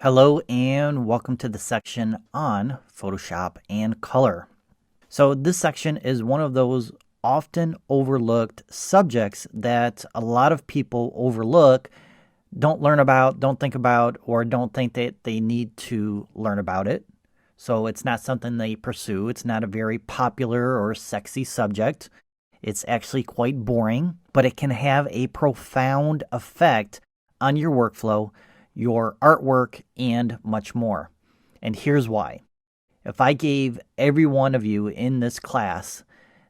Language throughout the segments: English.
Hello and welcome to the section on Photoshop and color. So this section is one of those often overlooked subjects that a lot of people overlook, don't learn about, don't think about, or don't think that they need to learn about it. So it's not something they pursue. It's not a very popular or sexy subject. It's actually quite boring, but it can have a profound effect on your workflow, your artwork, and much more. And here's why. If I gave every one of you in this class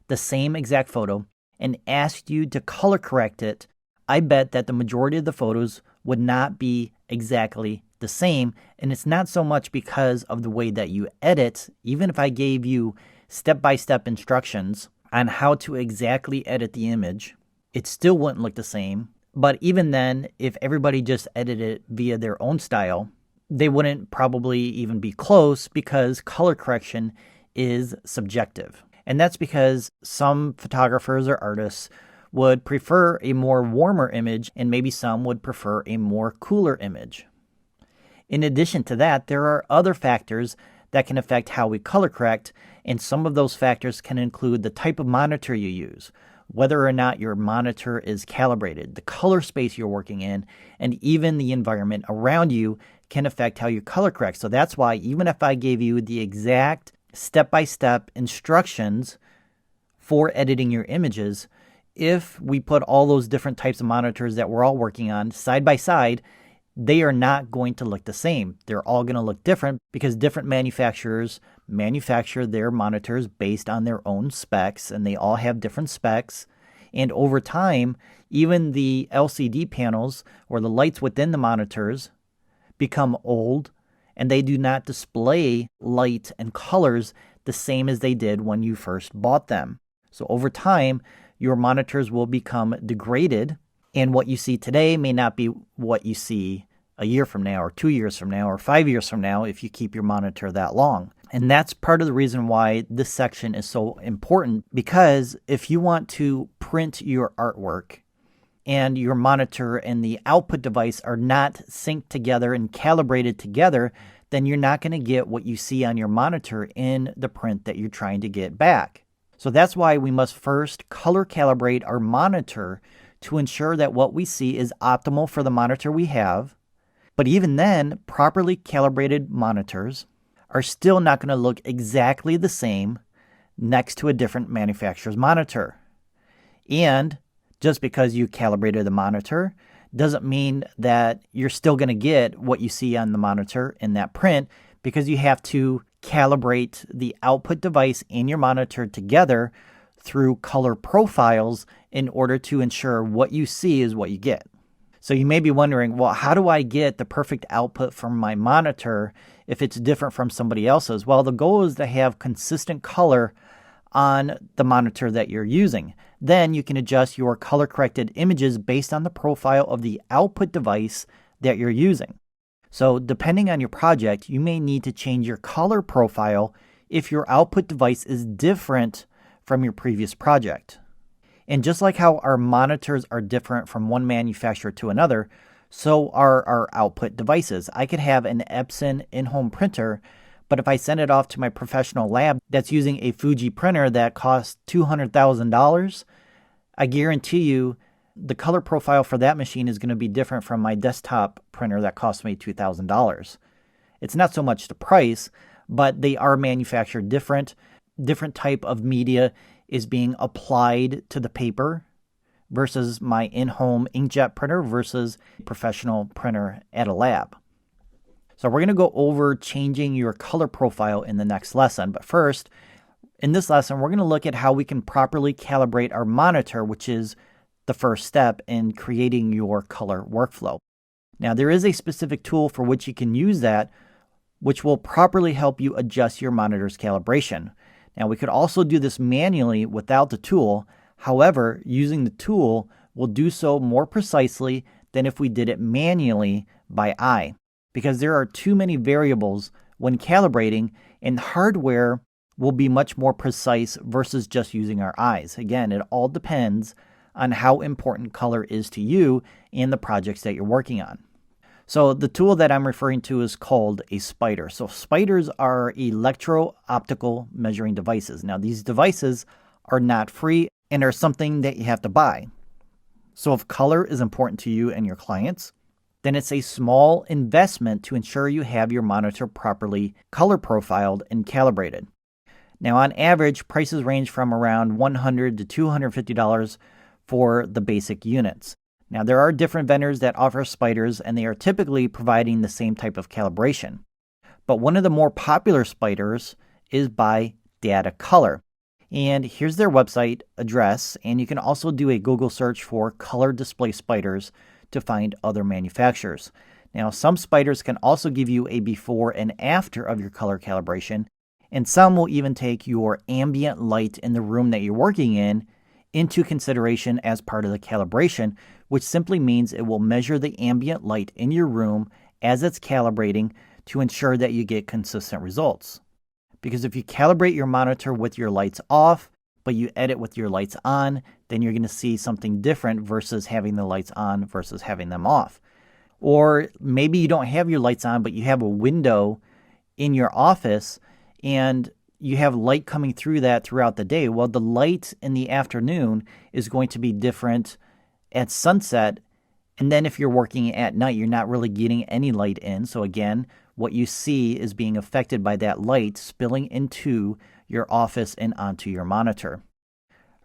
the same exact photo and asked you to color correct it, I bet that the majority of the photos would not be exactly the same. And it's not so much because of the way that you edit. Even if I gave you step-by-step instructions on how to exactly edit the image, it still wouldn't look the same. But even then, if everybody just edited it via their own style, they wouldn't probably even be close because color correction is subjective. And that's because some photographers or artists would prefer a more warmer image and maybe some would prefer a more cooler image. In addition to that, there are other factors that can affect how we color correct, and some of those factors can include the type of monitor you use, whether or not your monitor is calibrated, the color space you're working in, and even the environment around you can affect how you color correct. So that's why even if I gave you the exact step-by-step instructions for editing your images, if we put all those different types of monitors that we're all working on side by side, they are not going to look the same. They're all going to look different because different manufacturers manufacture their monitors based on their own specs, and they all have different specs. And over time, even the LCD panels or the lights within the monitors become old, and they do not display light and colors the same as they did when you first bought them. So over time, your monitors will become degraded, and what you see today may not be what you see a year from now or 2 years from now or 5 years from now if you keep your monitor that long. And that's part of the reason why this section is so important, because if you want to print your artwork and your monitor and the output device are not synced together and calibrated together, then you're not going to get what you see on your monitor in the print that you're trying to get back. So that's why we must first color calibrate our monitor to ensure that what we see is optimal for the monitor we have. But even then, properly calibrated monitors are still not going to look exactly the same next to a different manufacturer's monitor. And just because you calibrated the monitor doesn't mean that you're still going to get what you see on the monitor in that print, because you have to calibrate the output device and your monitor together through color profiles in order to ensure what you see is what you get. So you may be wondering, well, how do I get the perfect output from my monitor if it's different from somebody else's? Well, the goal is to have consistent color on the monitor that you're using. Then you can adjust your color corrected images based on the profile of the output device that you're using. So depending on your project, you may need to change your color profile if your output device is different from your previous project. And just like how our monitors are different from one manufacturer to another, so are our output devices. I could have an Epson in-home printer, but if I send it off to my professional lab that's using a Fuji printer that costs $200,000, I guarantee you the color profile for that machine is going to be different from my desktop printer that cost me $2,000. It's not so much the price, but they are manufactured different. Different type of media is being applied to the paper versus my in-home inkjet printer versus professional printer at a lab. So we're going to go over changing your color profile in the next lesson. But first, in this lesson, we're going to look at how we can properly calibrate our monitor, which is the first step in creating your color workflow. Now, there is a specific tool for which you can use that, which will properly help you adjust your monitor's calibration. Now, we could also do this manually without the tool. However, using the tool will do so more precisely than if we did it manually by eye, because there are too many variables when calibrating, and hardware will be much more precise versus just using our eyes. Again, it all depends on how important color is to you and the projects that you're working on. So the tool that I'm referring to is called a spider. So spiders are electro-optical measuring devices. Now these devices are not free and are something that you have to buy. So if color is important to you and your clients, then it's a small investment to ensure you have your monitor properly color profiled and calibrated. Now on average, prices range from around $100 to $250 for the basic units. Now, there are different vendors that offer spiders, and they are typically providing the same type of calibration. But one of the more popular spiders is by Data Color. And here's their website address, and you can also do a Google search for color display spiders to find other manufacturers. Now, some spiders can also give you a before and after of your color calibration, and some will even take your ambient light in the room that you're working in into consideration as part of the calibration, which simply means it will measure the ambient light in your room as it's calibrating to ensure that you get consistent results. Because if you calibrate your monitor with your lights off, but you edit with your lights on, then you're going to see something different versus having the lights on versus having them off. Or maybe you don't have your lights on, but you have a window in your office and you have light coming through that throughout the day. Well, the light in the afternoon is going to be different at sunset. And then if you're working at night, you're not really getting any light in. So again, what you see is being affected by that light spilling into your office and onto your monitor.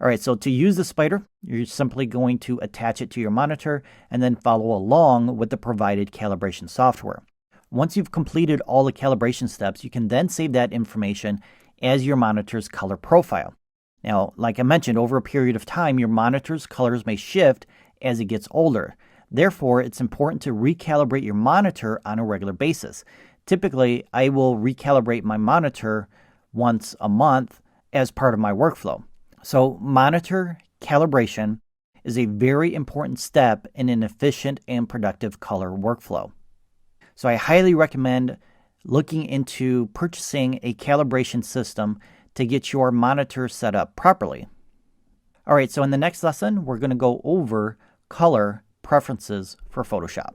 All right, so to use the spider, you're simply going to attach it to your monitor and then follow along with the provided calibration software. Once you've completed all the calibration steps, you can then save that information as your monitor's color profile. Now, like I mentioned, over a period of time, your monitor's colors may shift as it gets older. Therefore, it's important to recalibrate your monitor on a regular basis. Typically, I will recalibrate my monitor once a month as part of my workflow. So, monitor calibration is a very important step in an efficient and productive color workflow. So, I highly recommend looking into purchasing a calibration system to get your monitor set up properly. All right, so in the next lesson, we're going to go over color preferences for Photoshop.